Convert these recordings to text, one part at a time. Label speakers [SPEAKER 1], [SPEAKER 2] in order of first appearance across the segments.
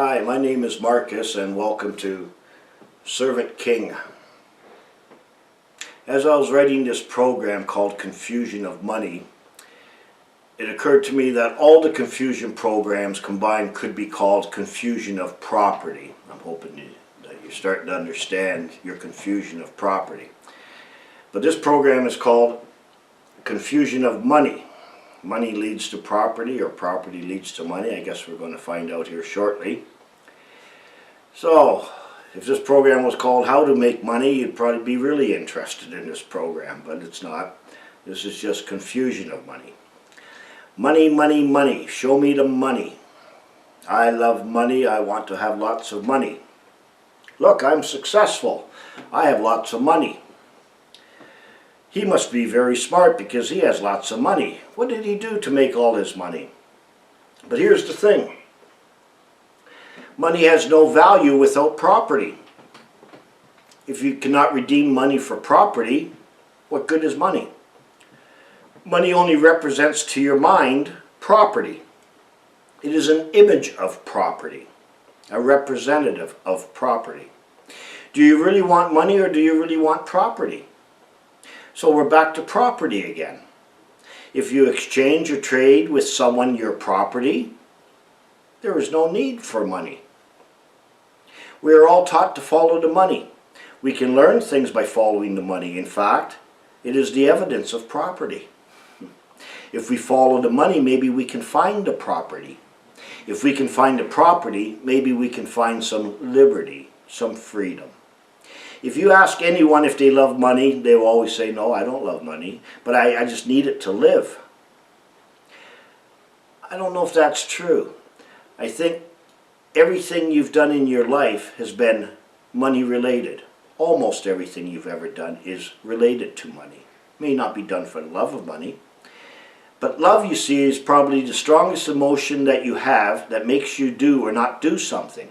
[SPEAKER 1] Hi, my name is Marcus and welcome to Servant King. As I was writing this program called Confusion of Money, it occurred to me that all the confusion programs combined could be called Confusion of Property. I'm hoping that you're starting to understand your confusion of property. But this program is called Confusion of Money. Money leads to property, or property leads to money. I guess we're going to find out here shortly. So, if this program was called How to Make Money, you'd probably be really interested in this program, but it's not. This is just confusion of money. Money, money, money. Show me the money. I love money. I want to have lots of money. Look, I'm successful. I have lots of money. He must be very smart because he has lots of money. What did he do to make all his money? But here's the thing. Money has no value without property. If you cannot redeem money for property, what good is money? Money only represents to your mind property. It is an image of property, a representative of property. Do you really want money or do you really want property? So we're back to property again. If you exchange or trade with someone your property, there is no need for money. We are all taught to follow the money. We can learn things by following the money. In fact, it is the evidence of property. If we follow the money, maybe we can find the property. If we can find the property, maybe we can find some liberty, some freedom. If you ask anyone if they love money, they will always say, no, I don't love money, but I just need it to live. I don't know if that's true. I think everything you've done in your life has been money related. Almost everything you've ever done is related to money. It may not be done for the love of money, but love, you see, is probably the strongest emotion that you have that makes you do or not do something.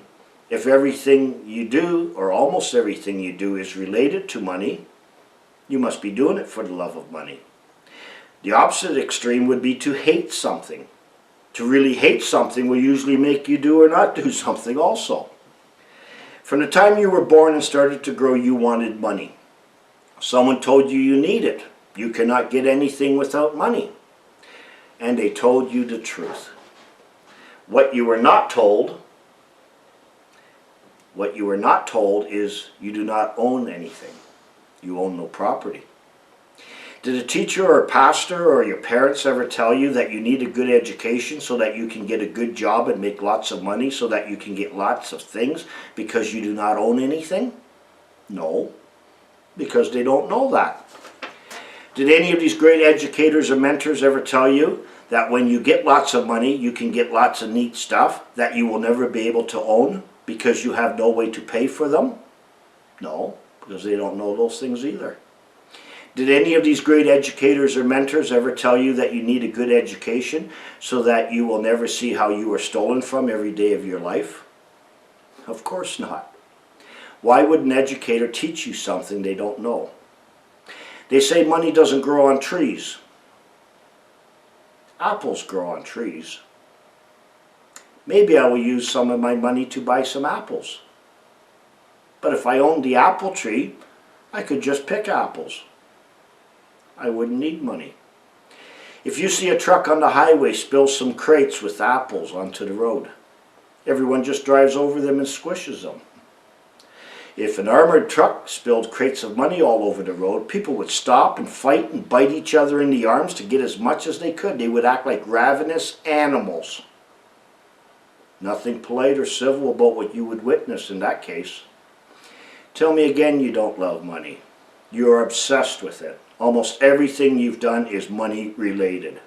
[SPEAKER 1] If everything you do, or almost everything you do, is related to money, you must be doing it for the love of money. The opposite extreme would be to hate something. To really hate something will usually make you do or not do something also. From the time you were born and started to grow, you wanted money. Someone told you you need it. You cannot get anything without money. And they told you the truth. What you were not told is you do not own anything. You own no property. Did a teacher or a pastor or your parents ever tell you that you need a good education so that you can get a good job and make lots of money so that you can get lots of things because you do not own anything? No, because they don't know that. Did any of these great educators or mentors ever tell you that when you get lots of money, you can get lots of neat stuff that you will never be able to own because you have no way to pay for them? No, because they don't know those things either. Did any of these great educators or mentors ever tell you that you need a good education so that you will never see how you are stolen from every day of your life? Of course not. Why would an educator teach you something they don't know? They say money doesn't grow on trees. Apples grow on trees. Maybe I will use some of my money to buy some apples. But if I owned the apple tree, I could just pick apples. I wouldn't need money. If you see a truck on the highway spill some crates with apples onto the road, everyone just drives over them and squishes them. If an armored truck spilled crates of money all over the road, people would stop and fight and bite each other in the arms to get as much as they could. They would act like ravenous animals. Nothing polite or civil about what you would witness in that case. Tell me again you don't love money. You are obsessed with it. Almost everything you've done is money related.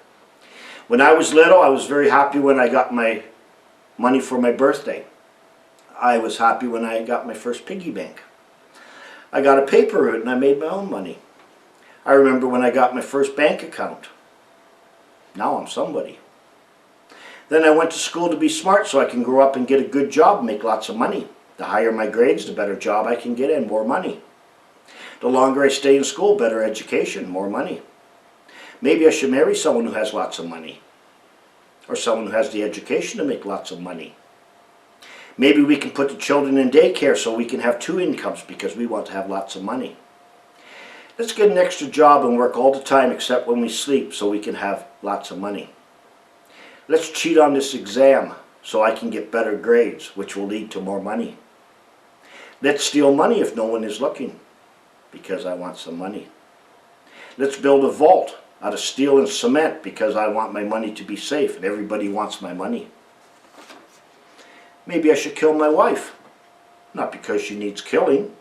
[SPEAKER 1] When I was little, I was very happy when I got my money for my birthday. I was happy when I got my first piggy bank. I got a paper route and I made my own money. I remember when I got my first bank account. Now I'm somebody. Then I went to school to be smart so I can grow up and get a good job and make lots of money. The higher my grades, the better job I can get and more money. The longer I stay in school, better education, more money. Maybe I should marry someone who has lots of money. Or someone who has the education to make lots of money. Maybe we can put the children in daycare so we can have 2 incomes because we want to have lots of money. Let's get an extra job and work all the time except when we sleep so we can have lots of money. Let's cheat on this exam so I can get better grades, which will lead to more money. Let's steal money if no one is looking because I want some money. Let's build a vault out of steel and cement because I want my money to be safe and everybody wants my money. Maybe I should kill my wife, not because she needs killing,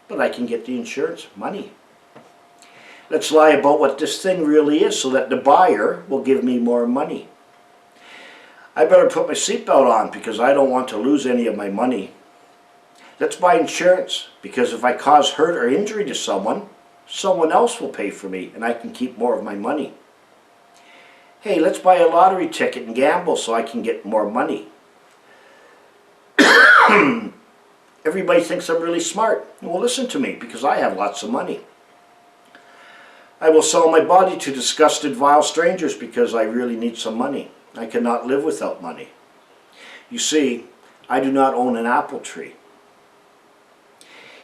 [SPEAKER 1] but I can get the insurance money. Let's lie about what this thing really is so that the buyer will give me more money. I better put my seatbelt on because I don't want to lose any of my money. Let's buy insurance because if I cause hurt or injury to someone, someone else will pay for me and I can keep more of my money. Hey, let's buy a lottery ticket and gamble so I can get more money. Everybody thinks I'm really smart. Well, listen to me because I have lots of money. I will sell my body to disgusted, vile strangers because I really need some money. I cannot live without money. You see, I do not own an apple tree.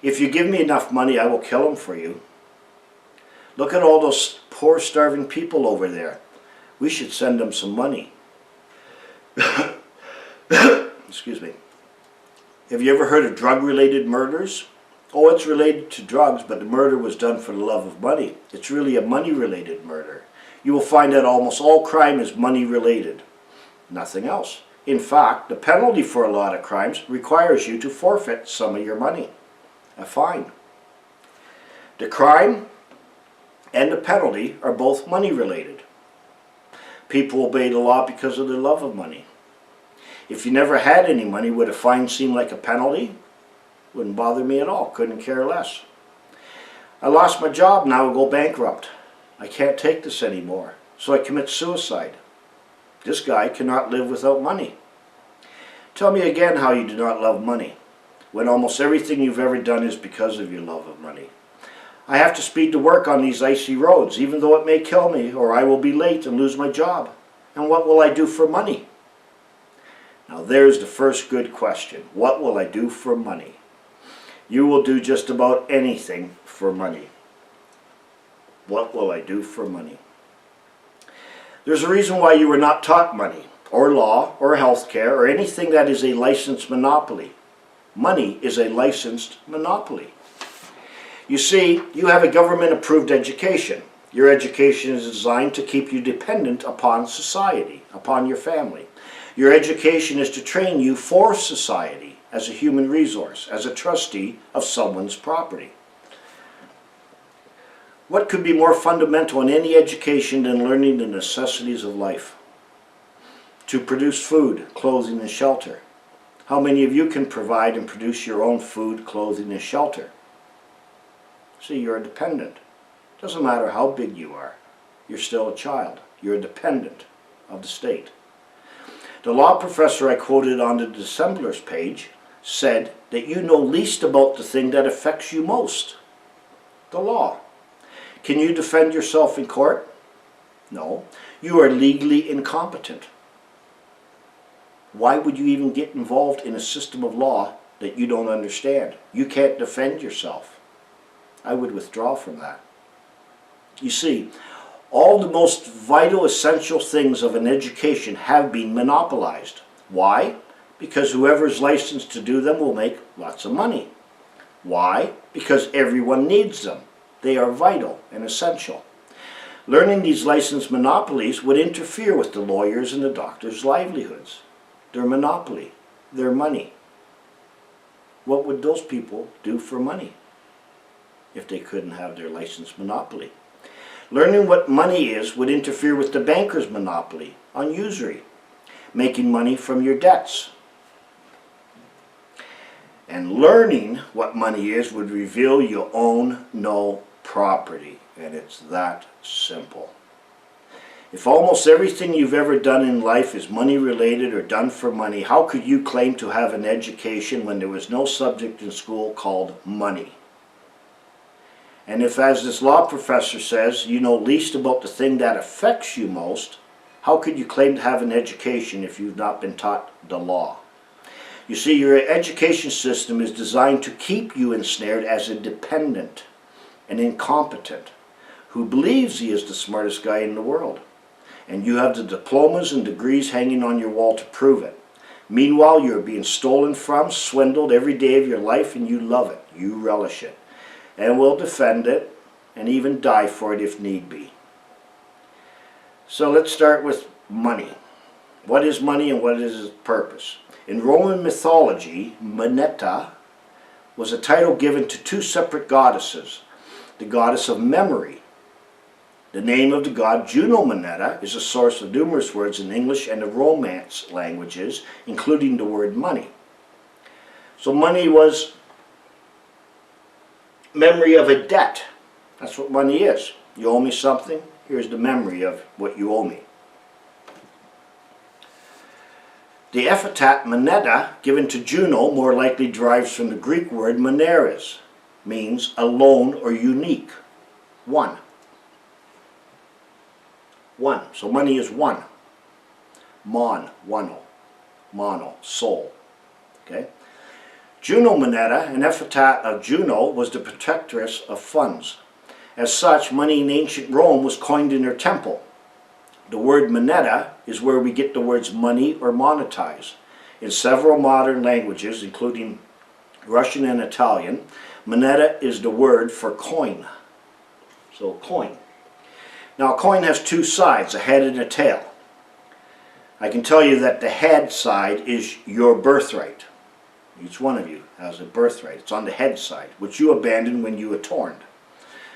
[SPEAKER 1] If you give me enough money, I will kill them for you. Look at all those poor, starving people over there. We should send them some money. Excuse me. Have you ever heard of drug-related murders? Oh, it's related to drugs, but the murder was done for the love of money. It's really a money-related murder. You will find that almost all crime is money-related. Nothing else. In fact, the penalty for a lot of crimes requires you to forfeit some of your money. A fine. The crime and the penalty are both money-related. People obey the law because of their love of money. If you never had any money, would a fine seem like a penalty? Wouldn't bother me at all. Couldn't care less. I lost my job, now I go bankrupt. I can't take this anymore, so I commit suicide. This guy cannot live without money. Tell me again how you do not love money, when almost everything you've ever done is because of your love of money. I have to speed to work on these icy roads, even though it may kill me, or I will be late and lose my job. And what will I do for money? Now there's the first good question. What will I do for money? You will do just about anything for money. What will I do for money? There's a reason why you were not taught money, or law, or healthcare, or anything that is a licensed monopoly. Money is a licensed monopoly. You see, you have a government-approved education. Your education is designed to keep you dependent upon society, upon your family. Your education is to train you for society as a human resource, as a trustee of someone's property. What could be more fundamental in any education than learning the necessities of life? To produce food, clothing, and shelter. How many of you can provide and produce your own food, clothing, and shelter? See, you're a dependent. Doesn't matter how big you are. You're still a child. You're a dependent of the state. The law professor I quoted on the dissemblers page said that you know least about the thing that affects you most. The law. Can you defend yourself in court? No. You are legally incompetent. Why would you even get involved in a system of law that you don't understand? You can't defend yourself. I would withdraw from that. You see, all the most vital, essential things of an education have been monopolized. Why? Because whoever is licensed to do them will make lots of money. Why? Because everyone needs them. They are vital and essential. Learning these licensed monopolies would interfere with the lawyers' and the doctors' livelihoods. Their monopoly, their money. What would those people do for money if they couldn't have their licensed monopoly? Learning what money is would interfere with the banker's monopoly on usury, making money from your debts. And learning what money is would reveal you own no property, and it's that simple. If almost everything you've ever done in life is money related or done for money, how could you claim to have an education when there was no subject in school called money? And if, as this law professor says, you know least about the thing that affects you most, how could you claim to have an education if you've not been taught the law? You see, your education system is designed to keep you ensnared as a dependent, an incompetent, who believes he is the smartest guy in the world. And you have the diplomas and degrees hanging on your wall to prove it. Meanwhile, you're being stolen from, swindled every day of your life, and you love it. You relish it. And will defend it, and even die for it if need be. So let's start with money. What is money and what is its purpose? In Roman mythology, Moneta was a title given to two separate goddesses. The goddess of memory. The name of the god Juno Moneta is a source of numerous words in English and the Romance languages, including the word money. So money was memory of a debt. That's what money is. You owe me something, here's the memory of what you owe me. The epithet Moneta, given to Juno, more likely derives from the Greek word moneres, means alone or unique, one. One. So money is one. Mon, one-o. Mono, soul. Okay? Juno Moneta, an epithet of Juno, was the protectress of funds. As such, money in ancient Rome was coined in her temple. The word moneta is where we get the words money or monetize. In several modern languages, including Russian and Italian, moneta is the word for coin. So coin. Now a coin has two sides, a head and a tail. I can tell you that the head side is your birthright. Each one of you has a birthright. It's on the head side, which you abandoned when you were torn.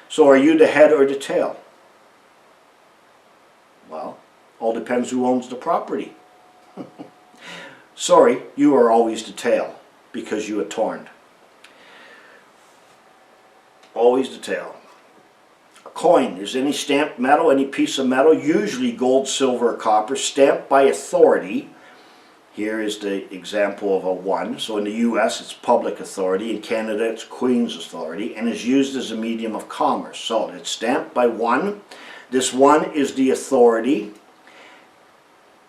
[SPEAKER 1] So are you the head or the tail? Well, all depends who owns the property. Sorry, you are always the tail because you are torn. Always the tail. A coin is any stamped metal, any piece of metal, usually gold, silver, or copper, stamped by authority. Here is the example of a 1. So in the US it's public authority, in Canada it's Queen's authority, and is used as a medium of commerce. So it's stamped by 1. This 1 is the authority.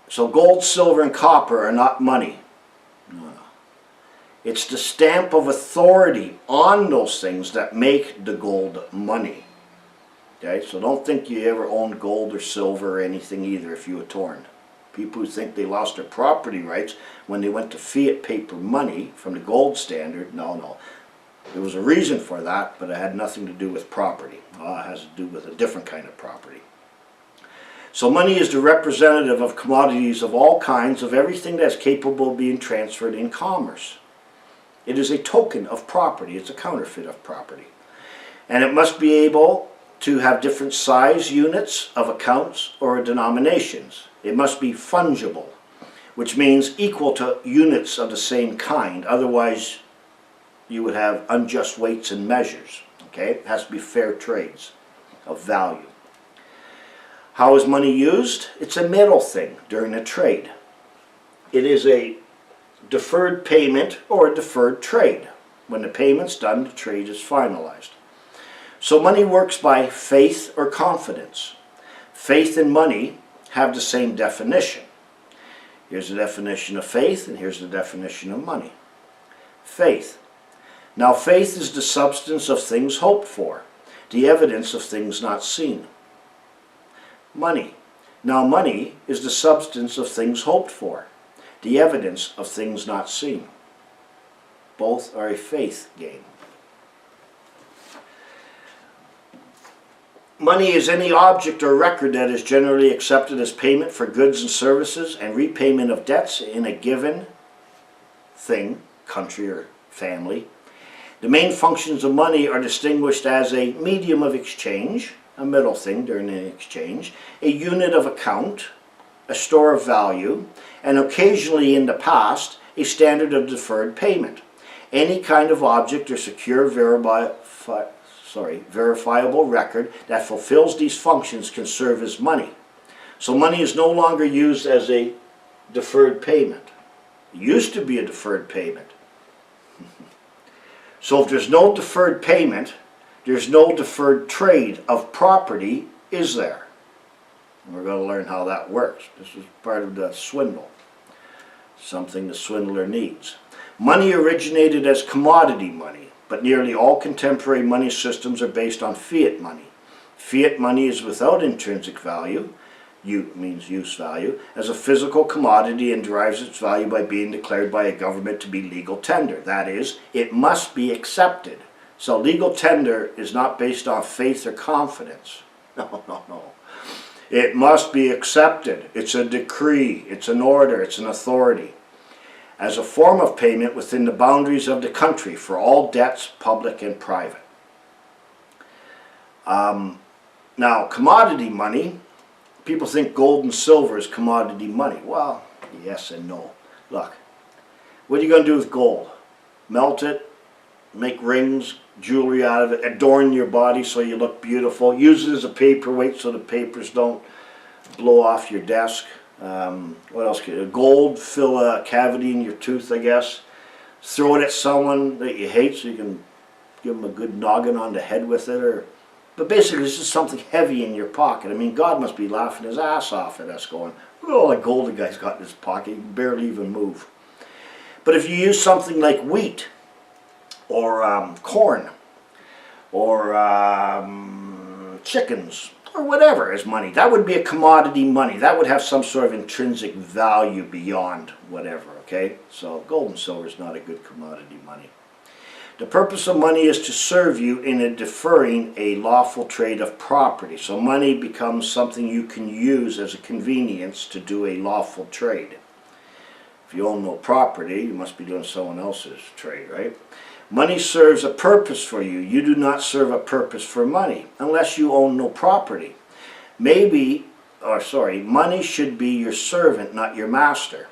[SPEAKER 1] So gold, silver, and copper are not money. No. It's the stamp of authority on those things that make the gold money. Okay, so don't think you ever owned gold or silver or anything either if you were torn. People who think they lost their property rights when they went to fiat paper money from the gold standard, no. There was a reason for that, but it had nothing to do with property. It has to do with a different kind of property. So money is the representative of commodities of all kinds, of everything that's capable of being transferred in commerce. It is a token of property. It's a counterfeit of property. And it must be able to have different size units of accounts or denominations. It must be fungible, which means equal to units of the same kind. Otherwise, you would have unjust weights and measures. Okay? It has to be fair trades of value. How is money used? It's a middle thing during a trade. It is a deferred payment or a deferred trade. When the payment's done, the trade is finalized. So money works by faith or confidence. Faith and money have the same definition. Here's the definition of faith, and here's the definition of money. Faith. Now faith is the substance of things hoped for, the evidence of things not seen. Money. Now money is the substance of things hoped for, the evidence of things not seen. Both are a faith game. Money is any object or record that is generally accepted as payment for goods and services and repayment of debts in a given thing, country or family. The main functions of money are distinguished as a medium of exchange, a middle thing during an exchange, a unit of account, a store of value, and occasionally in the past, a standard of deferred payment. Any kind of object or secure verifiable record that fulfills these functions can serve as money. So money is no longer used as a deferred payment. It used to be a deferred payment. So if there's no deferred payment, there's no deferred trade of property, is there? And we're going to learn how that works. This is part of the swindle. Something the swindler needs. Money originated as commodity money, but nearly all contemporary money systems are based on fiat money. Fiat money is without intrinsic value, means use value, as a physical commodity and derives its value by being declared by a government to be legal tender. That is, it must be accepted. So legal tender is not based on faith or confidence. No, no, no. It must be accepted. It's a decree, it's an order, it's an authority. As a form of payment within the boundaries of the country for all debts, public and private. Now, commodity money, people think gold and silver is commodity money. Well, yes and no. Look, what are you going to do with gold? Melt it, make rings, jewelry out of it, adorn your body so you look beautiful, use it as a paperweight so the papers don't blow off your desk. What else can you do? Gold, fill a cavity in your tooth, I guess. Throw it at someone that you hate so you can give them a good noggin on the head with it. But basically it's just something heavy in your pocket. I mean, God must be laughing his ass off at us going, look at all the gold the guy's got in his pocket, he can barely even move. But if you use something like wheat, or corn, or chickens, or whatever as money, that would be a commodity money. That would have some sort of intrinsic value beyond whatever, okay? So gold and silver is not a good commodity money. The purpose of money is to serve you in deferring a lawful trade of property. So money becomes something you can use as a convenience to do a lawful trade. If you own no property, you must be doing someone else's trade, right? Money serves a purpose for you. You do not serve a purpose for money unless you own no property. Money should be your servant, not your master.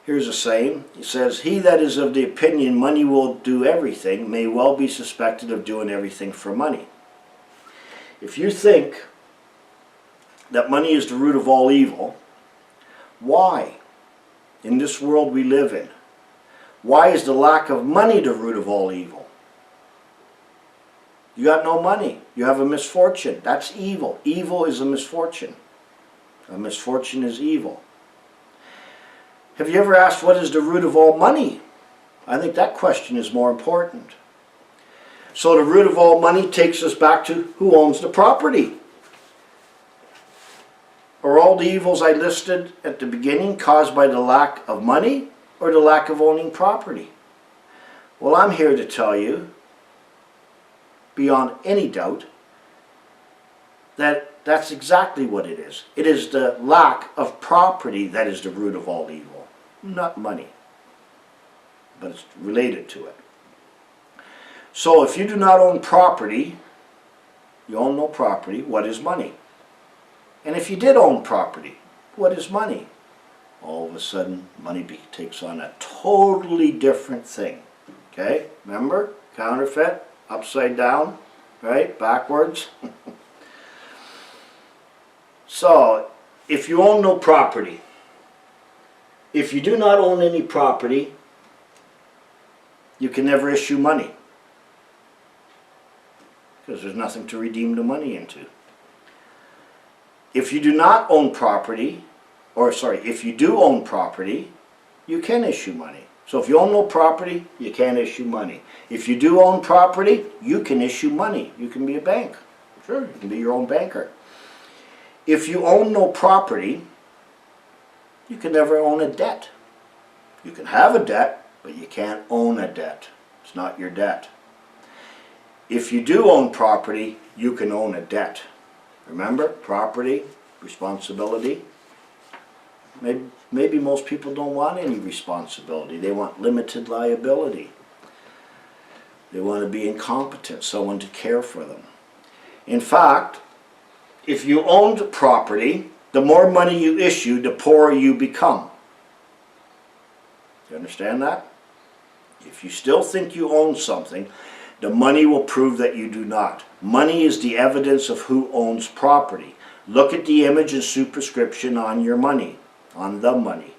[SPEAKER 1] Here's a saying. It says, he that is of the opinion money will do everything may well be suspected of doing everything for money. If you think that money is the root of all evil, why? In this world we live in, why is the lack of money the root of all evil? You got no money. You have a misfortune. That's evil. Evil is a misfortune. A misfortune is evil. Have you ever asked what is the root of all money? I think that question is more important. So the root of all money takes us back to who owns the property. Are all the evils I listed at the beginning caused by the lack of money or the lack of owning property? Well, I'm here to tell you, beyond any doubt, that that's exactly what it is. It is the lack of property that is the root of all evil, not money, but it's related to it. So if you do not own property, you own no property, what is money? And if you did own property, what is money? All of a sudden, money takes on a totally different thing. Okay? Remember? Counterfeit, upside down, right? Backwards. So, if you own no property, if you do not own any property, you can never issue money. Because there's nothing to redeem the money into. If you do not own property, if you do own property, you can issue money. So if you own no property, you can't issue money. If you do own property, you can issue money. You can be a bank. Sure, you can be your own banker. If you own no property, you can never own a debt. You can have a debt, but you can't own a debt. It's not your debt. If you do own property, you can own a debt. Remember, property, responsibility. Maybe most people don't want any responsibility. They want limited liability. They want to be incompetent, someone to care for them. In fact, if you owned property, the more money you issue, the poorer you become. Do you understand that? If you still think you own something, the money will prove that you do not. Money is the evidence of who owns property. Look at the image and superscription on your money, on the money.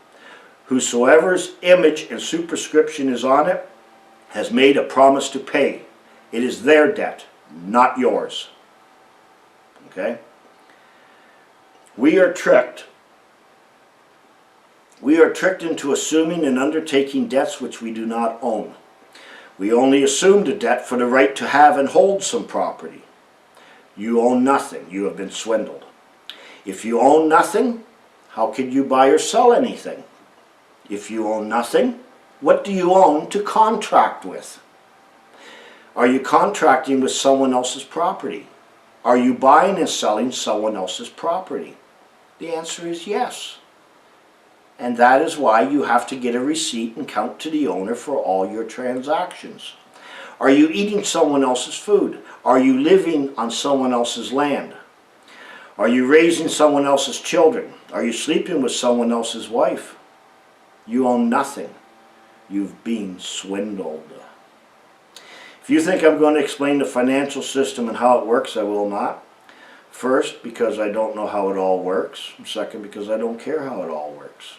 [SPEAKER 1] Whosoever's image and superscription is on it has made a promise to pay. It is their debt, not yours. Okay? We are tricked We are tricked into assuming and undertaking debts which we do not own. We only assumed a debt for the right to have and hold some property. You own nothing. You have been swindled. If you own nothing, how could you buy or sell anything? If you own nothing, what do you own to contract with? Are you contracting with someone else's property? Are you buying and selling someone else's property? The answer is yes. And that is why you have to get a receipt and count to the owner for all your transactions. Are you eating someone else's food? Are you living on someone else's land? Are you raising someone else's children? Are you sleeping with someone else's wife? You own nothing. You've been swindled. If you think I'm going to explain the financial system and how it works, I will not. First, because I don't know how it all works. Second, because I don't care how it all works.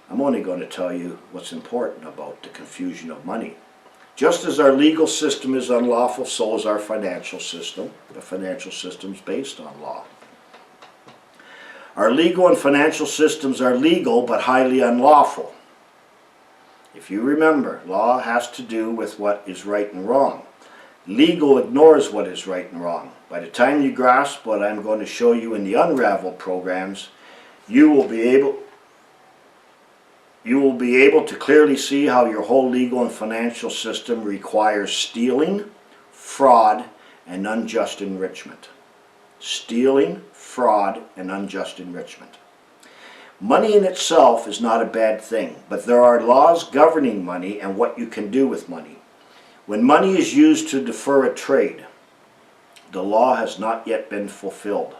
[SPEAKER 1] I'm only going to tell you what's important about the confusion of money. Just as our legal system is unlawful, so is our financial system. The financial system is based on law. Our legal and financial systems are legal but highly unlawful. If you remember, law has to do with what is right and wrong. Legal ignores what is right and wrong. By the time you grasp what I'm going to show you in the Unravel programs, you will be able to clearly see how your whole legal and financial system requires stealing, fraud, and unjust enrichment. Stealing, fraud, and unjust enrichment. Money in itself is not a bad thing, but there are laws governing money and what you can do with money. When money is used to defer a trade, the law has not yet been fulfilled.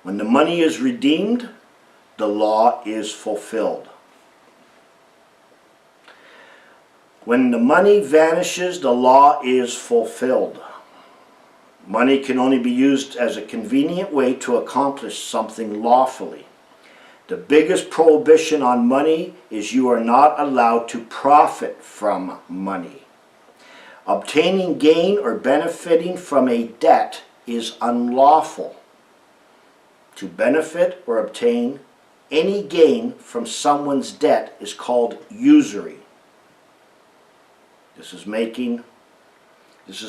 [SPEAKER 1] When the money is redeemed, the law is fulfilled. When the money vanishes, the law is fulfilled. Money can only be used as a convenient way to accomplish something lawfully. The biggest prohibition on money is you are not allowed to profit from money. Obtaining gain or benefiting from a debt is unlawful. To benefit or obtain any gain from someone's debt is called usury. This is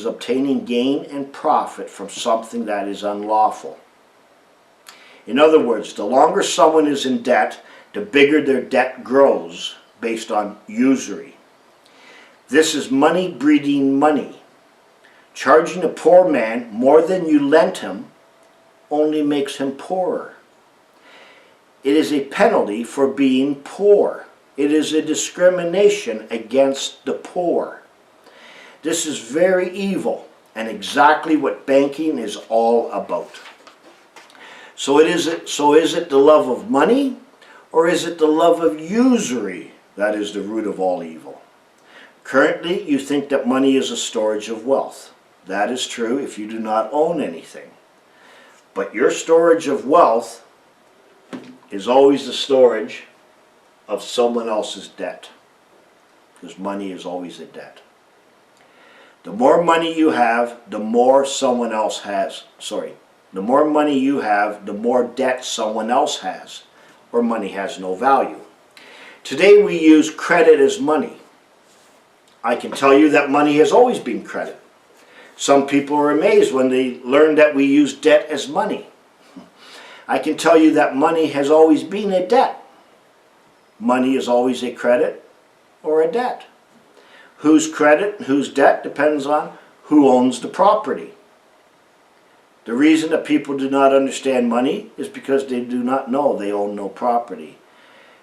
[SPEAKER 1] obtaining gain and profit from something that is unlawful. In other words, the longer someone is in debt, the bigger their debt grows based on usury. This is money breeding money. Charging a poor man more than you lent him only makes him poorer. It is a penalty for being poor. It is a discrimination against the poor. This is very evil and exactly what banking is all about. So is it the love of money, or is it the love of usury that is the root of all evil? Currently, you think that money is a storage of wealth. That is true if you do not own anything. But your storage of wealth is always the storage of someone else's debt, because money is always a debt. The more money you have, the more someone else has. The more money you have, the more debt someone else has, or money has no value. Today we use credit as money. I can tell you that money has always been credit. Some people are amazed when they learn that we use debt as money. I can tell you that money has always been a debt. Money is always a credit or a debt. Whose credit and whose debt depends on who owns the property. The reason that people do not understand money is because they do not know they own no property.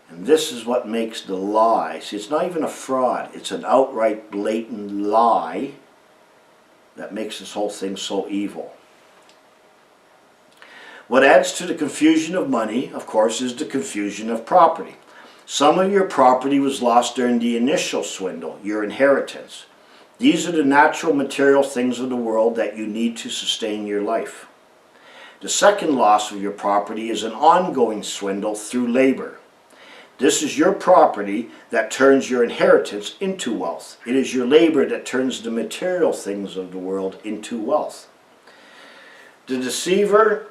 [SPEAKER 1] And this is what makes the lie. See, it's not even a fraud. It's an outright blatant lie that makes this whole thing so evil. What adds to the confusion of money, of course, is the confusion of property. Some of your property was lost during the initial swindle, your inheritance. These are the natural material things of the world that you need to sustain your life. The second loss of your property is an ongoing swindle through labor. This is your property that turns your inheritance into wealth. It is your labor that turns the material things of the world into wealth. The deceiver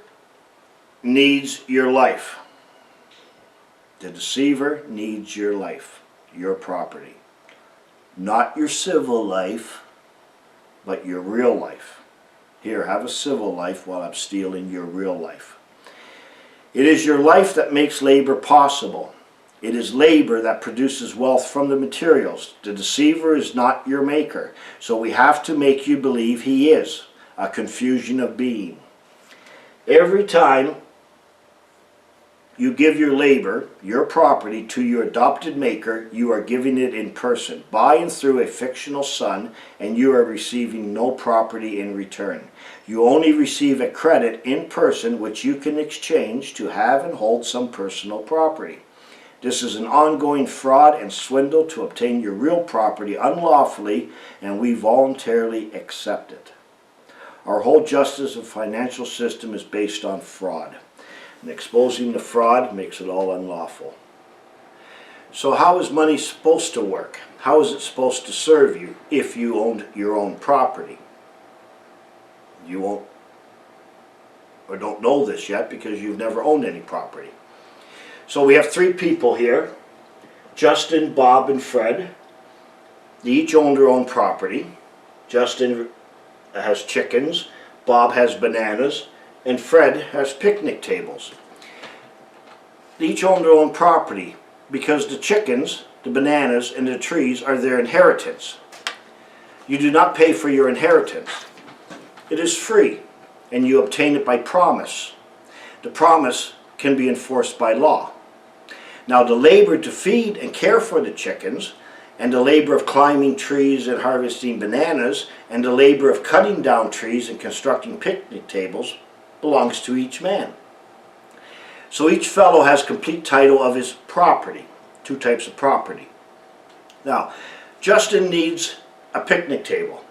[SPEAKER 1] needs your life. The deceiver needs your life, your property. Not your civil life, but your real life. Here, have a civil life while I'm stealing your real life. It is your life that makes labor possible. It is labor that produces wealth from the materials. The deceiver is not your maker, so we have to make you believe he is, a confusion of being. Every time you give your labor, your property, to your adopted maker, you are giving it in person, by and through a fictional son, and you are receiving no property in return. You only receive a credit in person which you can exchange to have and hold some personal property. This is an ongoing fraud and swindle to obtain your real property unlawfully, and we voluntarily accept it. Our whole justice and financial system is based on fraud. And exposing the fraud makes it all unlawful. So how is money supposed to work? How is it supposed to serve you if you owned your own property? You won't, or don't know this yet because you've never owned any property. So we have three people here, Justin, Bob, and Fred. They each own their own property. Justin has chickens, Bob has bananas, and Fred has picnic tables. They each own their own property because the chickens, the bananas, and the trees are their inheritance. You do not pay for your inheritance. It is free, and you obtain it by promise. The promise can be enforced by law. Now the labor to feed and care for the chickens, and the labor of climbing trees and harvesting bananas, and the labor of cutting down trees and constructing picnic tables belongs to each man. So each fellow has complete title of his property. Two types of property. Now, Justin needs a picnic table.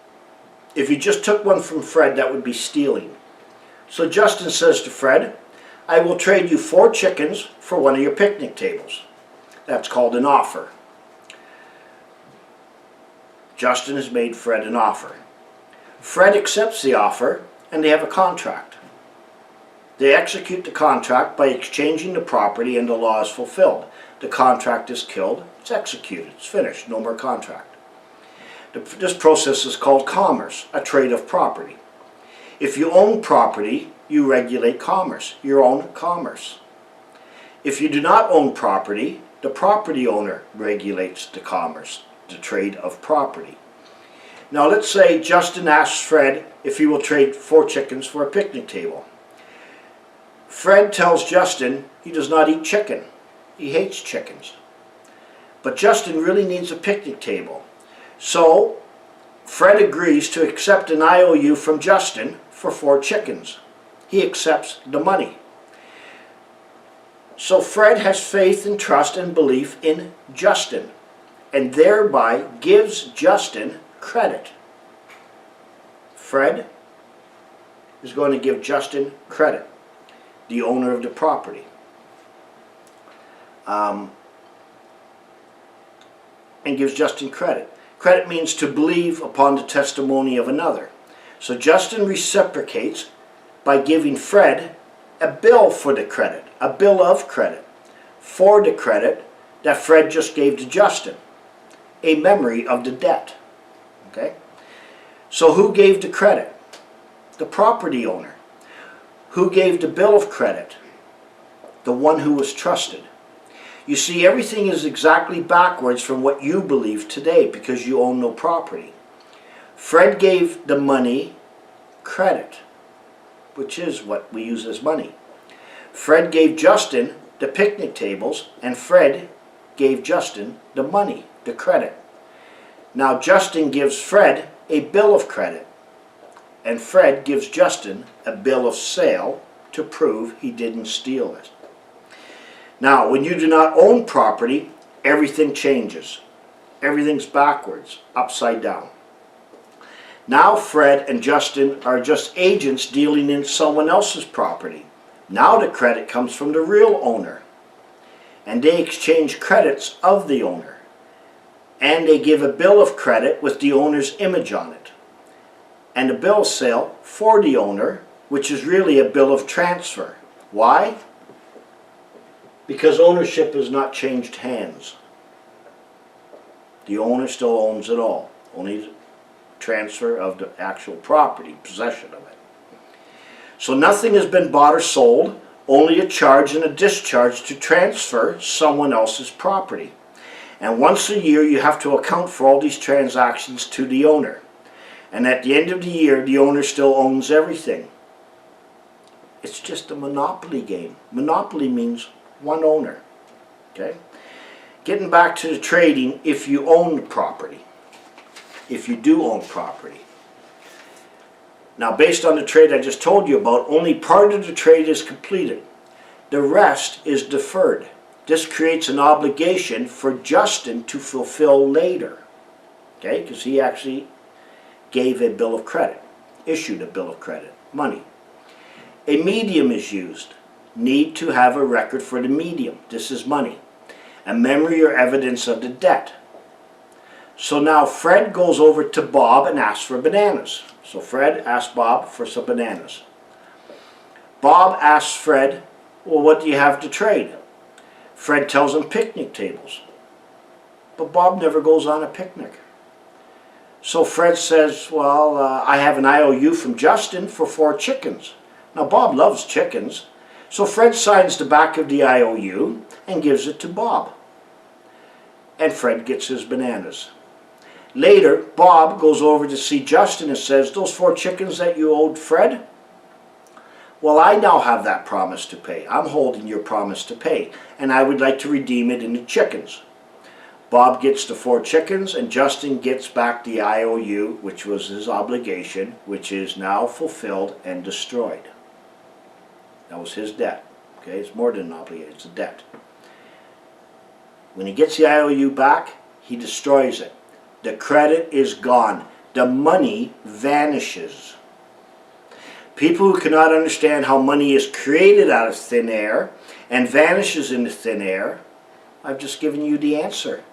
[SPEAKER 1] If you just took one from Fred, that would be stealing. So Justin says to Fred, I will trade you 4 chickens for one of your picnic tables. That's called an offer. Justin has made Fred an offer. Fred accepts the offer, and they have a contract. They execute the contract by exchanging the property, and the law is fulfilled. The contract is killed, it's executed, it's finished, no more contract. This process is called commerce, a trade of property. If you own property, you regulate commerce, your own commerce. If you do not own property, the property owner regulates the commerce, the trade of property. Now let's say Justin asks Fred if he will trade 4 chickens for a picnic table. Fred tells Justin he does not eat chicken. He hates chickens. But Justin really needs a picnic table. So Fred agrees to accept an IOU from Justin for 4 chickens. He accepts the money. So Fred has faith and trust and belief in Justin, and thereby gives Justin credit. Fred is going to give Justin credit, the owner of the property. And gives Justin credit. Credit means to believe upon the testimony of another. So Justin reciprocates by giving Fred a bill for the credit, a bill of credit, for the credit that Fred just gave to Justin, a memory of the debt. Okay? So who gave the credit? The property owner. Who gave the bill of credit? The one who was trusted. You see, everything is exactly backwards from what you believe today because you own no property. Fred gave the money credit, which is what we use as money. Fred gave Justin the picnic tables, and Fred gave Justin the money, the credit. Now Justin gives Fred a bill of credit, and Fred gives Justin a bill of sale to prove he didn't steal it. Now, when you do not own property, everything changes. Everything's backwards, upside down. Now Fred and Justin are just agents dealing in someone else's property. Now the credit comes from the real owner. And they exchange credits of the owner. And they give a bill of credit with the owner's image on it. And a bill of sale for the owner, which is really a bill of transfer. Why? Because ownership has not changed hands. The owner still owns it all. Only transfer of the actual property, possession of it. So nothing has been bought or sold, only a charge and a discharge to transfer someone else's property. And once a year you have to account for all these transactions to the owner. And at the end of the year, the owner still owns everything. It's just a monopoly game. Monopoly means one owner. Okay? Getting back to the trading, if you own the property, if you do own property. Now, based on the trade I just told you about, only part of the trade is completed. The rest is deferred. This creates an obligation for Justin to fulfill later. Okay? Because he actually gave a bill of credit, issued a bill of credit, money. A medium is used. Need to have a record for the medium. This is money. A memory or evidence of the debt. So now Fred goes over to Bob and asks for bananas. So Fred asks Bob for some bananas. Bob asks Fred, well, what do you have to trade? Fred tells him picnic tables. But Bob never goes on a picnic. So Fred says, well, I have an IOU from Justin for 4 chickens. Now Bob loves chickens. So Fred signs the back of the IOU and gives it to Bob. And Fred gets his bananas. Later, Bob goes over to see Justin and says, those 4 chickens that you owed Fred? Well, I now have that promise to pay. I'm holding your promise to pay, and I would like to redeem it into chickens. Bob gets the 4 chickens, and Justin gets back the IOU, which was his obligation, which is now fulfilled and destroyed. That was his debt. Okay, it's more than an obligation, it's a debt. When he gets the IOU back, he destroys it. The credit is gone. The money vanishes. People who cannot understand how money is created out of thin air and vanishes into thin air, I've just given you the answer.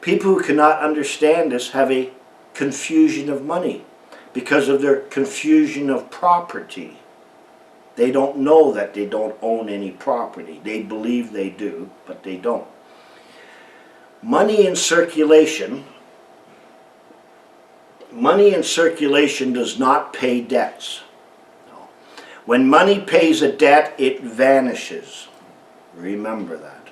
[SPEAKER 1] People who cannot understand this have a confusion of money because of their confusion of property. They don't know that they don't own any property. They believe they do, but they don't. Money in circulation does not pay debts. No. When money pays a debt, it vanishes. Remember that.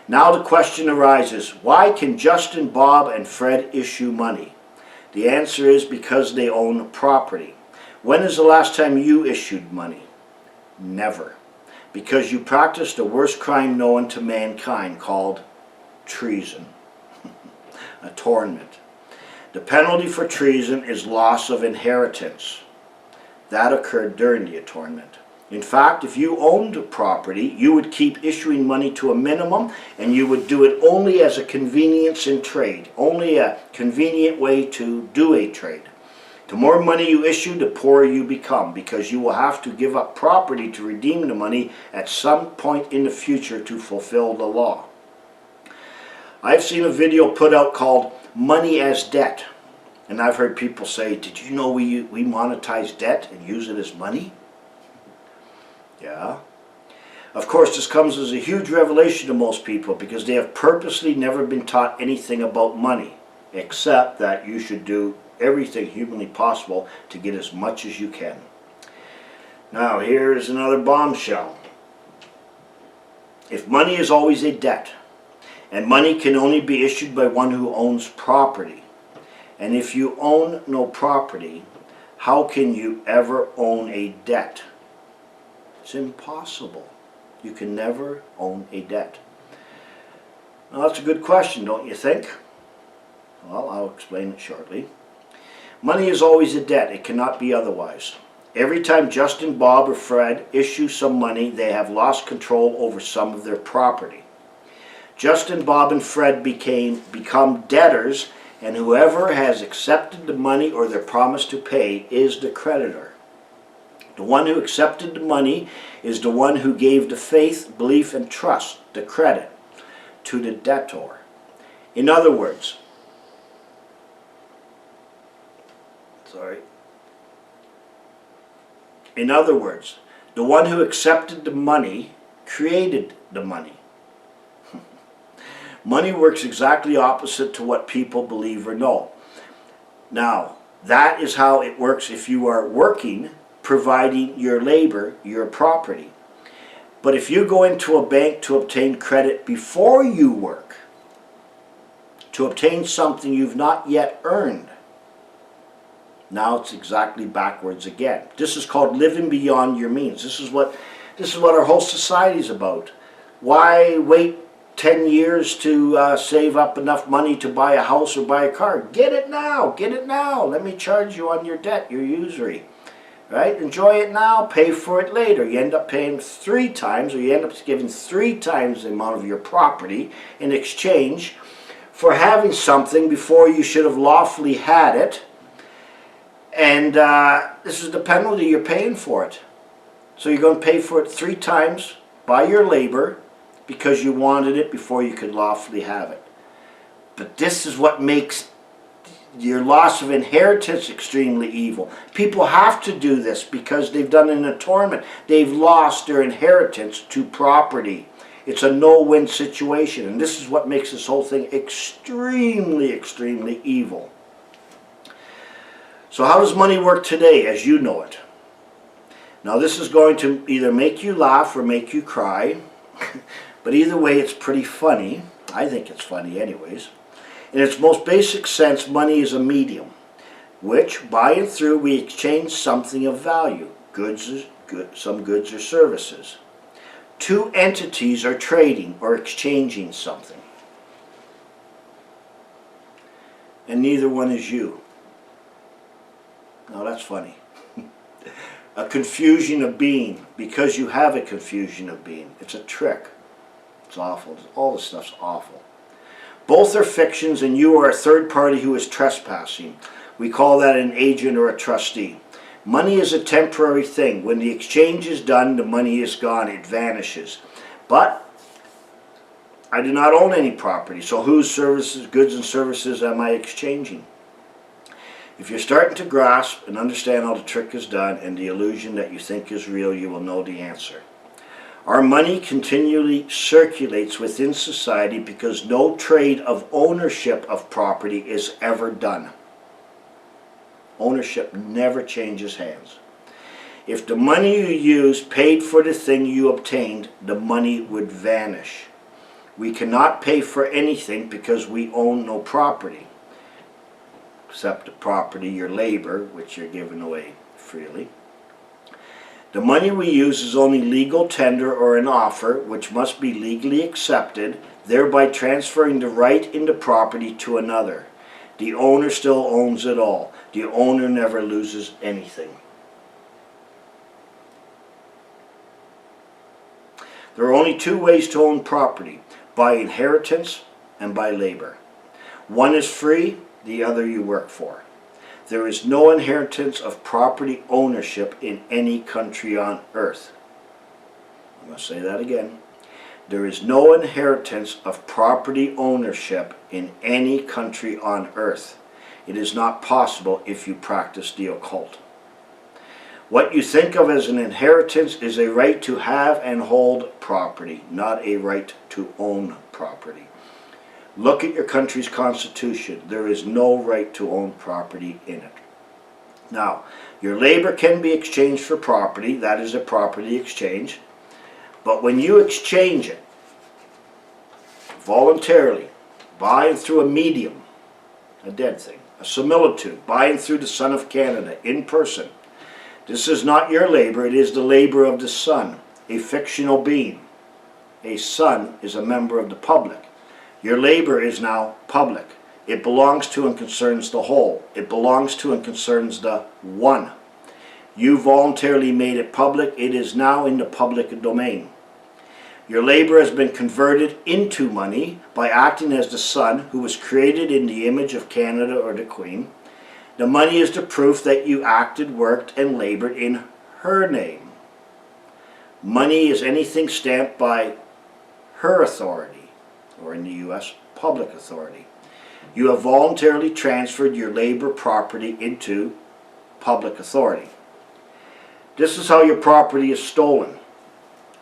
[SPEAKER 1] Now the question arises, why can Justin, Bob, and Fred issue money? The answer is because they own property. When is the last time you issued money? Never. Because you practiced the worst crime known to mankind called treason. Attornment. The penalty for treason is loss of inheritance. That occurred during the attornment. In fact, if you owned property, you would keep issuing money to a minimum, and you would do it only as a convenience in trade, only a convenient way to do a trade. The more money you issue, the poorer you become, because you will have to give up property to redeem the money at some point in the future to fulfill the law. I've seen a video put out called Money as Debt, and I've heard people say, did you know we monetize debt and use it as money? Yeah. Of course, this comes as a huge revelation to most people because they have purposely never been taught anything about money, except that you should do everything humanly possible to get as much as you can. Now, here's another bombshell. If money is always a debt, and money can only be issued by one who owns property, and if you own no property, how can you ever own a debt? It's impossible. You can never own a debt. Now that's a good question, don't you think? Well, I'll explain it shortly. Money is always a debt. It cannot be otherwise. Every time Justin, Bob, or Fred issue some money, they have lost control over some of their property. Justin, Bob, and Fred become debtors, and whoever has accepted the money or their promise to pay is the creditor. The one who accepted the money is the one who gave the faith, belief, and trust, the credit, to the debtor. In other words, the one who accepted the money created the money. Money works exactly opposite to what people believe or know. Now, that is how it works if you are working, providing your labor, your property. But if you go into a bank to obtain credit before you work, to obtain something you've not yet earned, now it's exactly backwards again. This is called living beyond your means. This is what our whole society is about. Why wait 10 years to save up enough money to buy a house or buy a car? Get it now. Get it now. Let me charge you on your debt, your usury. Right? Enjoy it now, pay for it later. You end up paying 3 times, or you end up giving 3 times the amount of your property in exchange for having something before you should have lawfully had it. And this is the penalty you're paying for it. So you're going to pay for it 3 times by your labor because you wanted it before you could lawfully have it. But this is what makes your loss of inheritance extremely evil. People have to do this because they've done an atonement. They've lost their inheritance to property. It's a no-win situation, and this is what makes this whole thing extremely, extremely evil. So how does money work today as you know it? Now this is going to either make you laugh or make you cry, but either way it's pretty funny. I think it's funny anyways. In its most basic sense, money is a medium, which by and through we exchange something of value, some goods or services. 2 entities are trading or exchanging something, and neither one is you. Now that's funny. A confusion of being, because you have a confusion of being. It's a trick. It's awful. All this stuff's awful. Both are fictions, and you are a third party who is trespassing. We call that an agent or a trustee. Money is a temporary thing. When the exchange is done, the money is gone. It vanishes. But I do not own any property, so whose services, goods and services am I exchanging? If you're starting to grasp and understand how the trick is done and the illusion that you think is real, you will know the answer. Our money continually circulates within society because no trade of ownership of property is ever done. Ownership never changes hands. If the money you use paid for the thing you obtained, the money would vanish. We cannot pay for anything because we own no property, except the property, your labor, which you're giving away freely. The money we use is only legal tender or an offer, which must be legally accepted, thereby transferring the right in the property to another. The owner still owns it all. The owner never loses anything. There are only 2 ways to own property, by inheritance and by labor. One is free, the other you work for. There is no inheritance of property ownership in any country on earth. I'm going to say that again. There is no inheritance of property ownership in any country on earth. It is not possible if you practice the occult. What you think of as an inheritance is a right to have and hold property, not a right to own property. Look at your country's constitution. There is no right to own property in it. Now, your labor can be exchanged for property. That is a property exchange. But when you exchange it voluntarily, buying through a medium, a dead thing, a similitude, buying through the Son of Canada in person, this is not your labor. It is the labor of the Son, a fictional being. A son is a member of the public. Your labor is now public. It belongs to and concerns the whole. It belongs to and concerns the one. You voluntarily made it public. It is now in the public domain. Your labor has been converted into money by acting as the Son who was created in the image of Canada or the Queen. The money is the proof that you acted, worked, and labored in her name. Money is anything stamped by her authority, or in the U.S., public authority. You have voluntarily transferred your labor property into public authority. This is how your property is stolen.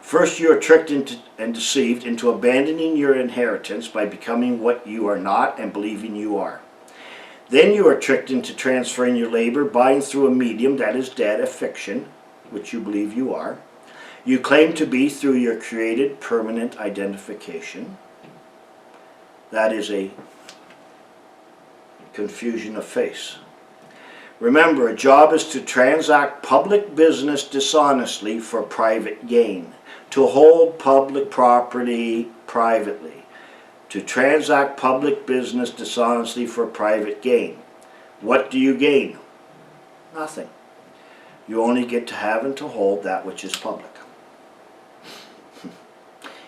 [SPEAKER 1] First, you are tricked into and deceived into abandoning your inheritance by becoming what you are not and believing you are. Then you are tricked into transferring your labor, buying through a medium that is dead, a fiction, which you believe you are. You claim to be through your created permanent identification. That is a confusion of face. Remember, a job is to transact public business dishonestly for private gain, to hold public property privately, to transact public business dishonestly for private gain. What do you gain? Nothing. You only get to have and to hold that which is public.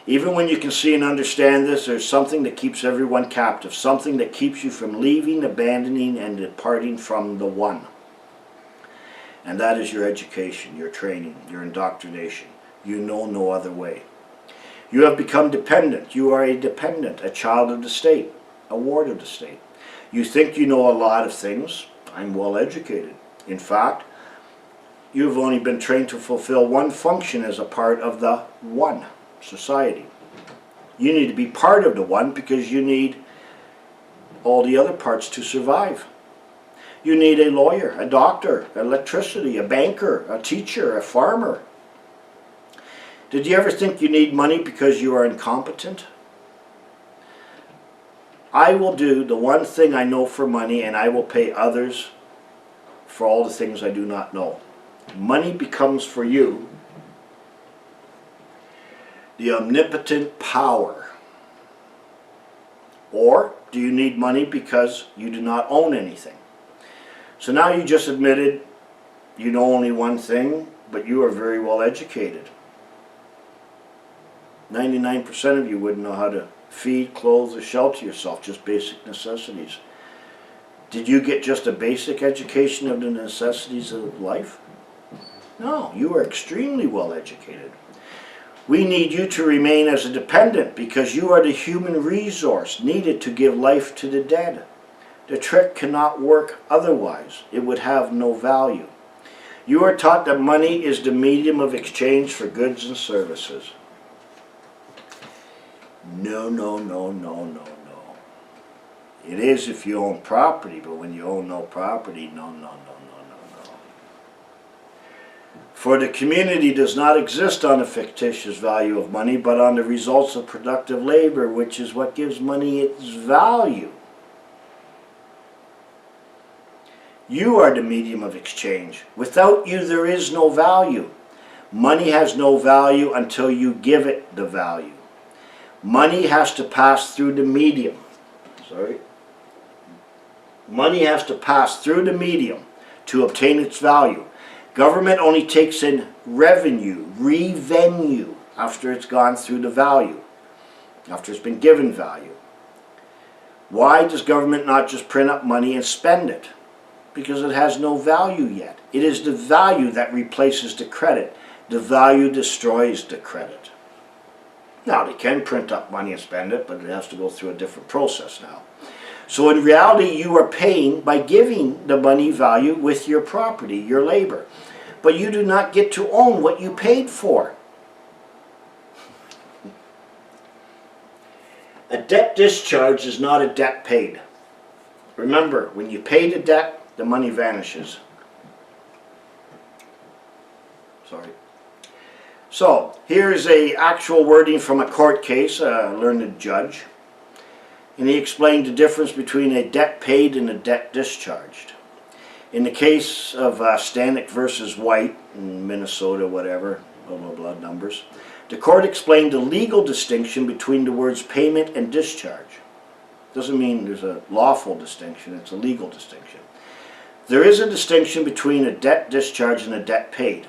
[SPEAKER 1] Even when you can see and understand this, there's something that keeps everyone captive, something that keeps you from leaving, abandoning, and departing from the one. And that is your education, your training, your indoctrination. You know no other way. You have become dependent. You are a dependent, a child of the state, a ward of the state. You think you know a lot of things. I'm well educated. In fact, you've only been trained to fulfill one function as a part of the one society. You need to be part of the one because you need all the other parts to survive. You need a lawyer, a doctor, electricity, a banker, a teacher, a farmer. Did you ever think you need money because you are incompetent? I will do the one thing I know for money, and I will pay others for all the things I do not know. Money becomes for you the omnipotent power. Or do you need money because you do not own anything? So now you just admitted you know only one thing, but you are very well educated. 99% of you wouldn't know how to feed, clothe, or shelter yourself, just basic necessities. Did you get just a basic education of the necessities of life? No, you are extremely well educated. We need you to remain as a dependent because you are the human resource needed to give life to the dead. The trick cannot work otherwise. It would have no value. You are taught that money is the medium of exchange for goods and services. No, no, no, no, no, no. It is if you own property, but when you own no property, no, no, no, no, no, no. For the community does not exist on a fictitious value of money, but on the results of productive labor, which is what gives money its value. You are the medium of exchange. Without you, there is no value. Money has no value until you give it the value. Money has to pass through the medium. Money has to pass through the medium to obtain its value. Government only takes in revenue, after it's gone through the value, after it's been given value. Why does government not just print up money and spend it? Because it has no value yet. It is the value that replaces the credit. The value destroys the credit. Now, they can print up money and spend it, but it has to go through a different process now. So in reality, you are paying by giving the money value with your property, your labor. But you do not get to own what you paid for. A debt discharged is not a debt paid. Remember, when you pay the debt, the money vanishes. So, here's an actual wording from a court case, a learned judge. And he explained the difference between a debt paid and a debt discharged. In the case of Stanek versus White in Minnesota, whatever, blah, blah, blah, numbers, the court explained the legal distinction between the words payment and discharge. Doesn't mean there's a lawful distinction, it's a legal distinction. There is a distinction between a debt discharged and a debt paid.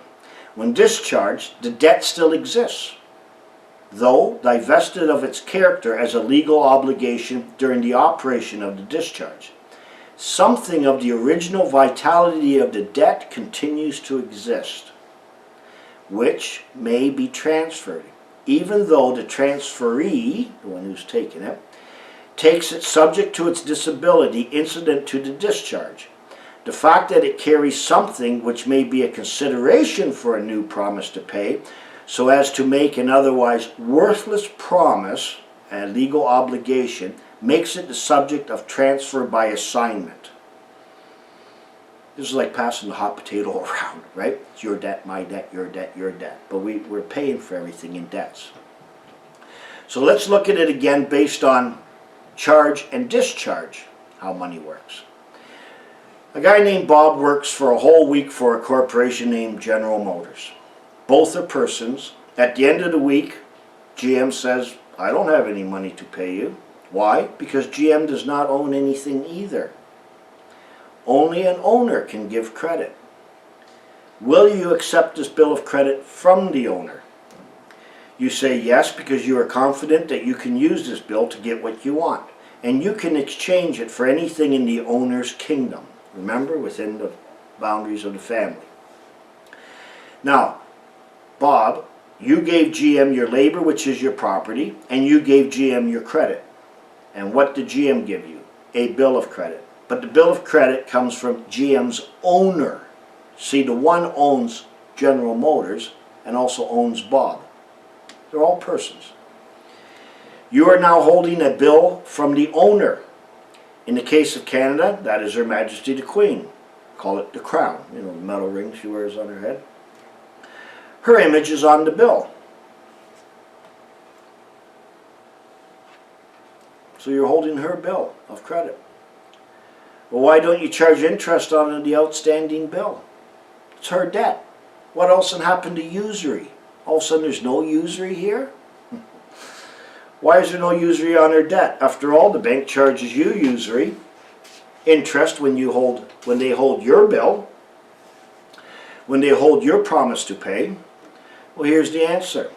[SPEAKER 1] When discharged, the debt still exists, though divested of its character as a legal obligation during the operation of the discharge. Something of the original vitality of the debt continues to exist, which may be transferred, even though the transferee, the one who's taking it, takes it subject to its disability incident to the discharge. The fact that it carries something which may be a consideration for a new promise to pay so as to make an otherwise worthless promise, a legal obligation, makes it the subject of transfer by assignment. This is like passing the hot potato around, right? It's your debt, my debt, your debt, your debt. But we're paying for everything in debts. So let's look at it again based on charge and discharge, how money works. A guy named Bob works for a whole week for a corporation named General Motors. Both are persons. At the end of the week, GM says, I don't have any money to pay you. Why? Because GM does not own anything either. Only an owner can give credit. Will you accept this bill of credit from the owner? You say yes because you are confident that you can use this bill to get what you want. And you can exchange it for anything in the owner's kingdom. Remember, within the boundaries of the family. Now, Bob, you gave GM your labor, which is your property, and you gave GM your credit. And what did GM give you? A bill of credit. But the bill of credit comes from GM's owner. See, the one owns General Motors and also owns Bob. They're all persons. You are now holding a bill from the owner. In the case of Canada, that is Her Majesty the Queen. Call it the crown, you know, the metal ring she wears on her head. Her image is on the bill. So you're holding her bill of credit. Well, why don't you charge interest on the outstanding bill? It's her debt. What else can happen to usury? All of a sudden there's no usury here? Why is there no usury on her debt? After all, the bank charges you usury, interest when they hold your bill, when they hold your promise to pay. Well, here's the answer.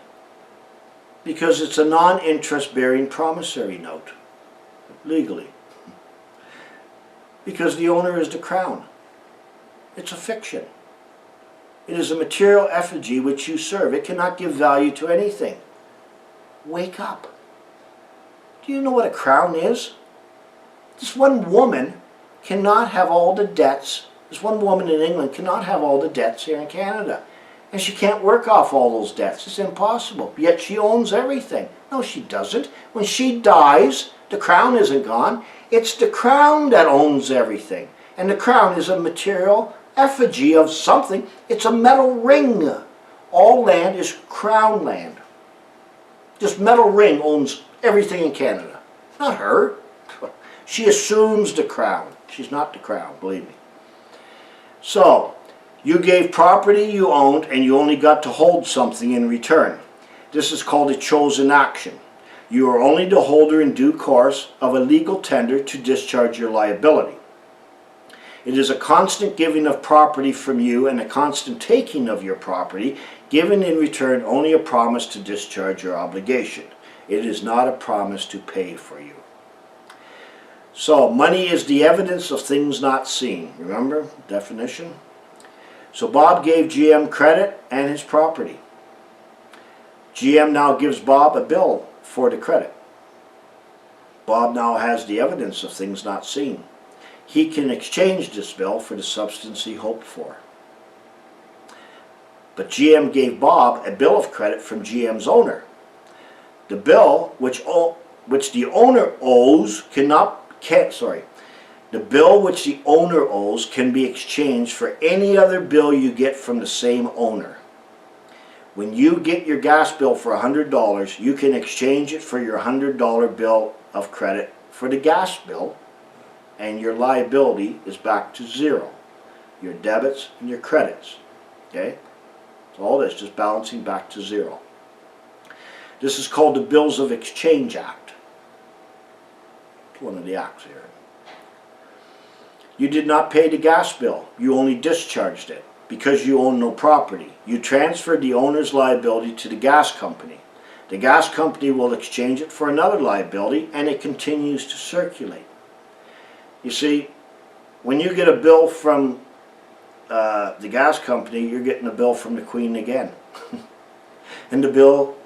[SPEAKER 1] Because it's a non-interest bearing promissory note, legally. Because the owner is the crown. It's a fiction. It is a material effigy which you serve. It cannot give value to anything. Wake up. Do you know what a crown is? This one woman cannot have all the debts. This one woman in England cannot have all the debts here in Canada. And she can't work off all those debts. It's impossible. Yet she owns everything. No, she doesn't. When she dies, the crown isn't gone. It's the crown that owns everything. And the crown is a material effigy of something. It's a metal ring. All land is crown land. This metal ring owns everything in Canada. Not her. She assumes the crown. She's not the crown, believe me. So, you gave property you owned and you only got to hold something in return. This is called a chosen action. You are only the holder in due course of a legal tender to discharge your liability. It is a constant giving of property from you and a constant taking of your property, given in return only a promise to discharge your obligation. It is not a promise to pay for you. So, money is the evidence of things not seen. Remember, definition? So Bob gave GM credit and his property. GM now gives Bob a bill for the credit. Bob now has the evidence of things not seen. He can exchange this bill for the substance he hoped for. But GM gave Bob a bill of credit from GM's owner. The bill which the owner owes the bill which the owner owes can be exchanged for any other bill you get from the same owner. When you get your gas bill for $100, you can exchange it for your $100 bill of credit for the gas bill, and your liability is back to zero. Your debits and your credits. Okay? So all this just balancing back to zero. This is called the Bills of Exchange Act. It's one of the acts here. You did not pay the gas bill. You only discharged it because you own no property. You transferred the owner's liability to the gas company. The gas company will exchange it for another liability and it continues to circulate. You see, when you get a bill from the gas company, you're getting a bill from the Queen again. And the bill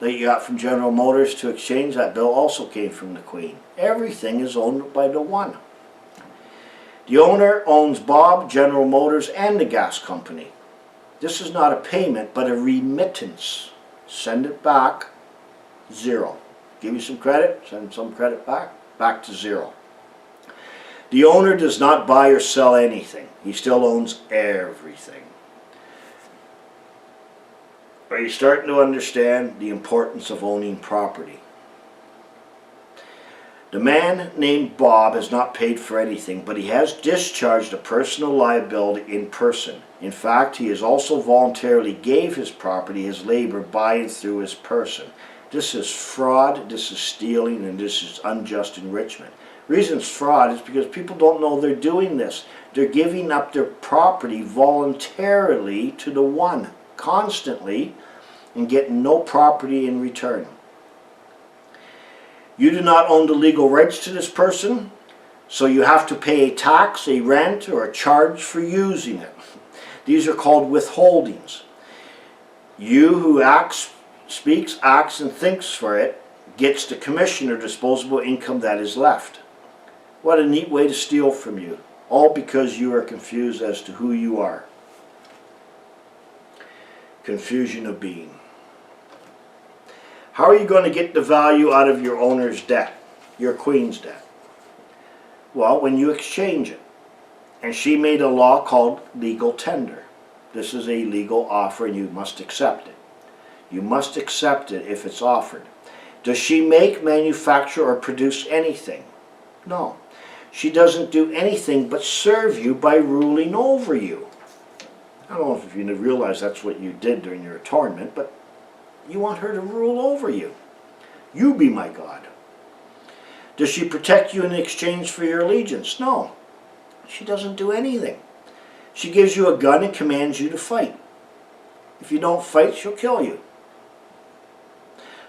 [SPEAKER 1] that you got from General Motors to exchange, that bill also came from the Queen. Everything is owned by the one. The owner owns Bob, General Motors, and the gas company. This is not a payment, but a remittance. Send it back, zero. Give you some credit, send some credit back to zero. The owner does not buy or sell anything. He still owns everything. Are you starting to understand the importance of owning property? The man named Bob has not paid for anything, but he has discharged a personal liability in person. In fact, he has also voluntarily gave his property, his labor, by and through his person. This is fraud, this is stealing, and this is unjust enrichment. Reason it's fraud is because people don't know they're doing this. They're giving up their property voluntarily to the one, constantly, and getting no property in return. You do not own the legal rights to this person, so you have to pay a tax, a rent, or a charge for using it. These are called withholdings. You who speaks, acts, and thinks for it gets the commission or disposable income that is left. What a neat way to steal from you, all because you are confused as to who you are. Confusion of being. How are you going to get the value out of your owner's debt, your queen's debt? Well, when you exchange it. And she made a law called legal tender. This is a legal offer and you must accept it. You must accept it if it's offered. Does she make, manufacture, or produce anything? No. She doesn't do anything but serve you by ruling over you. I don't know if you realize that's what you did during your atonement, but you want her to rule over you. You be my God. Does she protect you in exchange for your allegiance? No. She doesn't do anything. She gives you a gun and commands you to fight. If you don't fight, she'll kill you.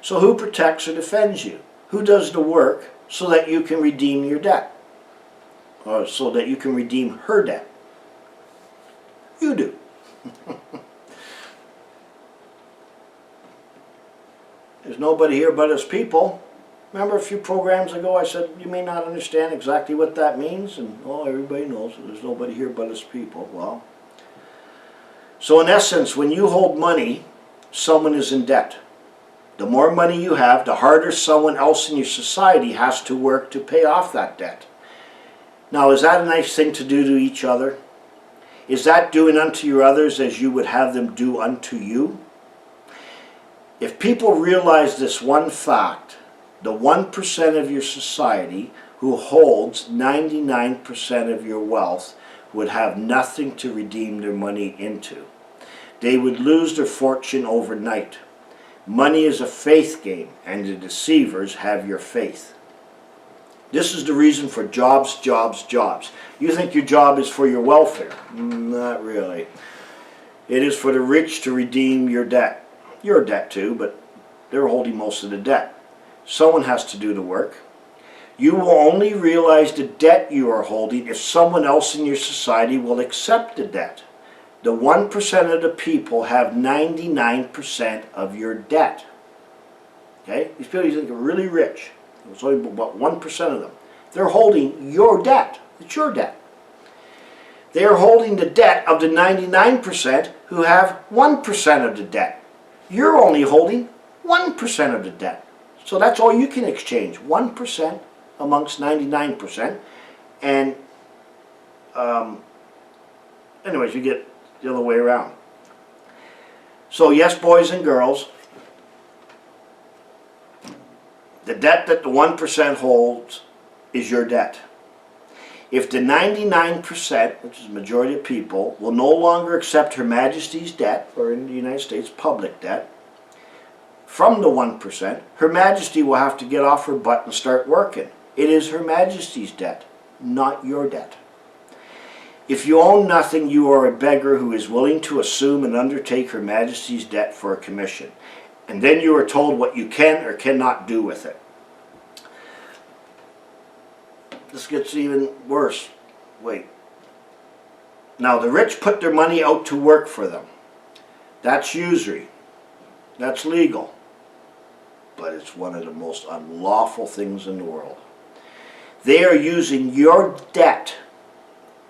[SPEAKER 1] So who protects or defends you? Who does the work so that you can redeem your debt? Or so that you can redeem her debt? You do. There's nobody here but his people. Remember a few programs ago I said you may not understand exactly what that means, and everybody knows there's nobody here but his people. Well, so in essence, when you hold money, someone is in debt. The more money you have, the harder someone else in your society has to work to pay off that debt. Now, is that a nice thing to do to each other? Is that doing unto your others as you would have them do unto you? If people realize this one fact, the 1% of your society who holds 99% of your wealth would have nothing to redeem their money into. They would lose their fortune overnight. Money is a faith game, and the deceivers have your faith. This is the reason for jobs, jobs, jobs. You think your job is for your welfare? Not really. It is for the rich to redeem your debt. Your debt too, but they're holding most of the debt. Someone has to do the work. You will only realize the debt you are holding if someone else in your society will accept the debt. The 1% of the people have 99% of your debt. Okay? These people you think are really rich. It's only about 1% of them. They're holding your debt. It's your debt. They are holding the debt of the 99% who have 1% of the debt. You're only holding 1% of the debt. So that's all you can exchange, 1% amongst 99%. And anyways, you get the other way around. So yes, boys and girls, the debt that the 1% holds is your debt. If the 99%, which is the majority of people, will no longer accept Her Majesty's debt, or in the United States, public debt, from the 1%, Her Majesty will have to get off her butt and start working. It is Her Majesty's debt, not your debt. If you own nothing, you are a beggar who is willing to assume and undertake Her Majesty's debt for a commission. And then you are told what you can or cannot do with it. This gets even worse. Wait. Now, the rich put their money out to work for them. That's usury. That's legal. But it's one of the most unlawful things in the world. They are using your debt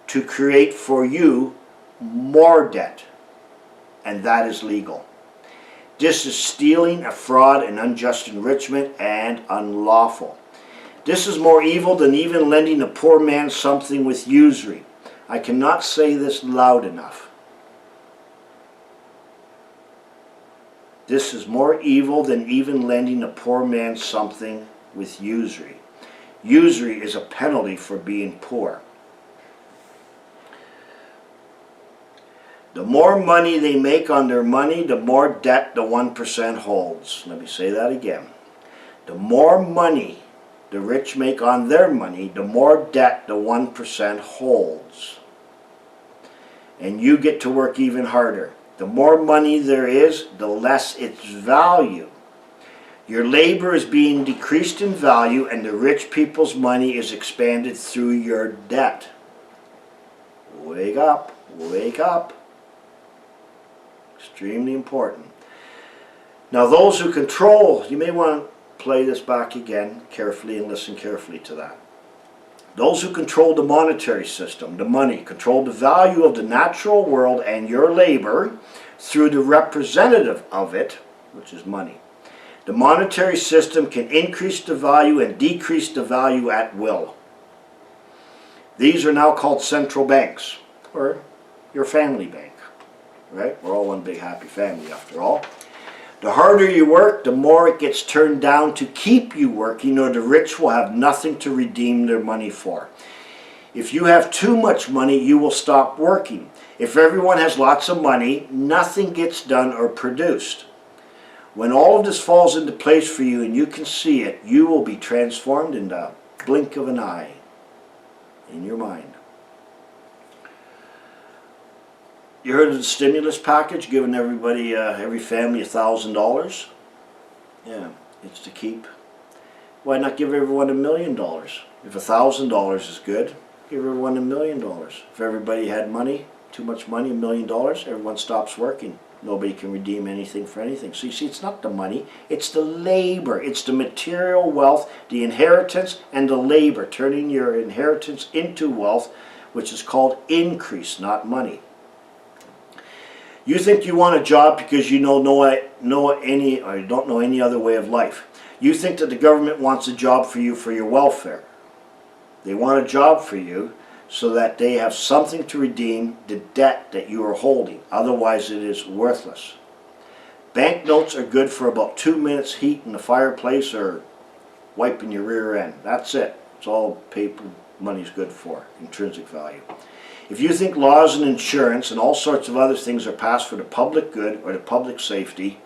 [SPEAKER 1] to create for you more debt. and that is legal. This is stealing, a fraud, and unjust enrichment, and unlawful. This is more evil than even lending a poor man something with usury. I cannot say this loud enough. This is more evil than even lending a poor man something with usury. Usury is a penalty for being poor. The more money they make on their money, the more debt the 1% holds. Let me say that again. The more money the rich make on their money, the more debt the 1% holds. And you get to work even harder. The more money there is, the less its value. Your labor is being decreased in value, and the rich people's money is expanded through your debt. Wake up, wake up. Extremely important. Now those who control, you may want to play this back again carefully and listen carefully to that. Those who control the monetary system, the money, control the value of the natural world and your labor through the representative of it, which is money. The monetary system can increase the value and decrease the value at will. These are now called central banks, or your family bank, right? We're all one big happy family after all. The harder you work, the more it gets turned down to keep you working, or the rich will have nothing to redeem their money for. If you have too much money, you will stop working. If everyone has lots of money, nothing gets done or produced. When all of this falls into place for you and you can see it, you will be transformed in the blink of an eye in your mind. You heard of the stimulus package giving everybody, every family $1,000? Yeah, it's to keep. Why not give everyone $1 million? If $1,000 is good, give everyone $1 million. If everybody had money, too much money, $1 million, everyone stops working. Nobody can redeem anything for anything. So you see, it's not the money, it's the labor. It's the material wealth, the inheritance, and the labor, turning your inheritance into wealth, which is called increase, not money. You think you want a job because you don't know any other way of life. You think that the government wants a job for you for your welfare. They want a job for you so that they have something to redeem the debt that you are holding. Otherwise it is worthless. Banknotes are good for about 2 minutes heat in the fireplace or wiping your rear end. That's it. It's all paper money is good for, intrinsic value. If you think laws and insurance and all sorts of other things are passed for the public good or the public safety,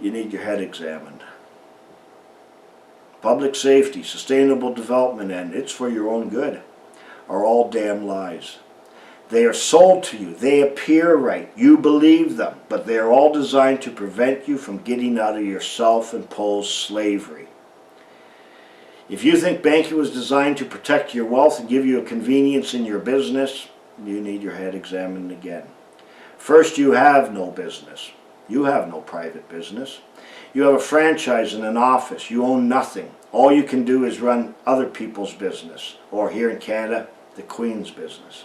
[SPEAKER 1] you need your head examined. Public safety, sustainable development, and it's for your own good, are all damn lies. They are sold to you. They appear right. You believe them, but they are all designed to prevent you from getting out of your self-imposed slavery. If you think banking was designed to protect your wealth and give you a convenience in your business, you need your head examined again. First, you have no business. You have no private business. You have a franchise and an office. You own nothing. All you can do is run other people's business, or here in Canada, the Queen's business.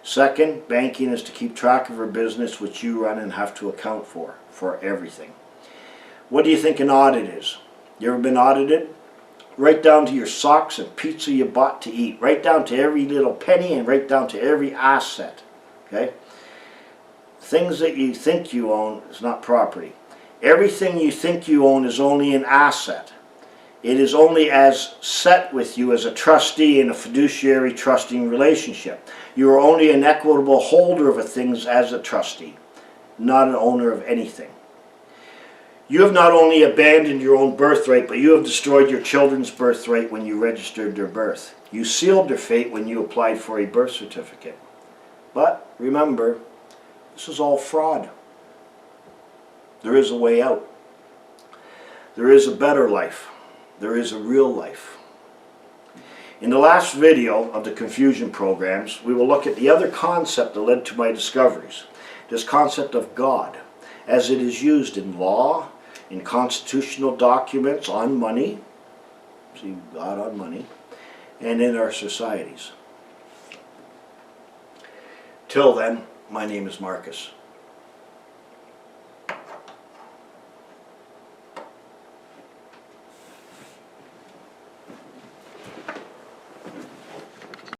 [SPEAKER 1] Second, banking is to keep track of her business, which you run and have to account for everything. What do you think an audit is? You ever been audited? Right down to your socks and pizza you bought to eat. Right down to every little penny and right down to every asset. Okay? Things that you think you own is not property. Everything you think you own is only an asset. It is only as set with you as a trustee in a fiduciary trusting relationship. You are only an equitable holder of things as a trustee, not an owner of anything. You have not only abandoned your own birthright, but you have destroyed your children's birthright when you registered their birth. You sealed their fate when you applied for a birth certificate. But remember, this is all fraud. There is a way out. There is a better life. There is a real life. In the last video of the confusion programs, we will look at the other concept that led to my discoveries. This concept of God, as it is used in law, in constitutional documents on money, see God on money, and in our societies. Till then, my name is Marcus.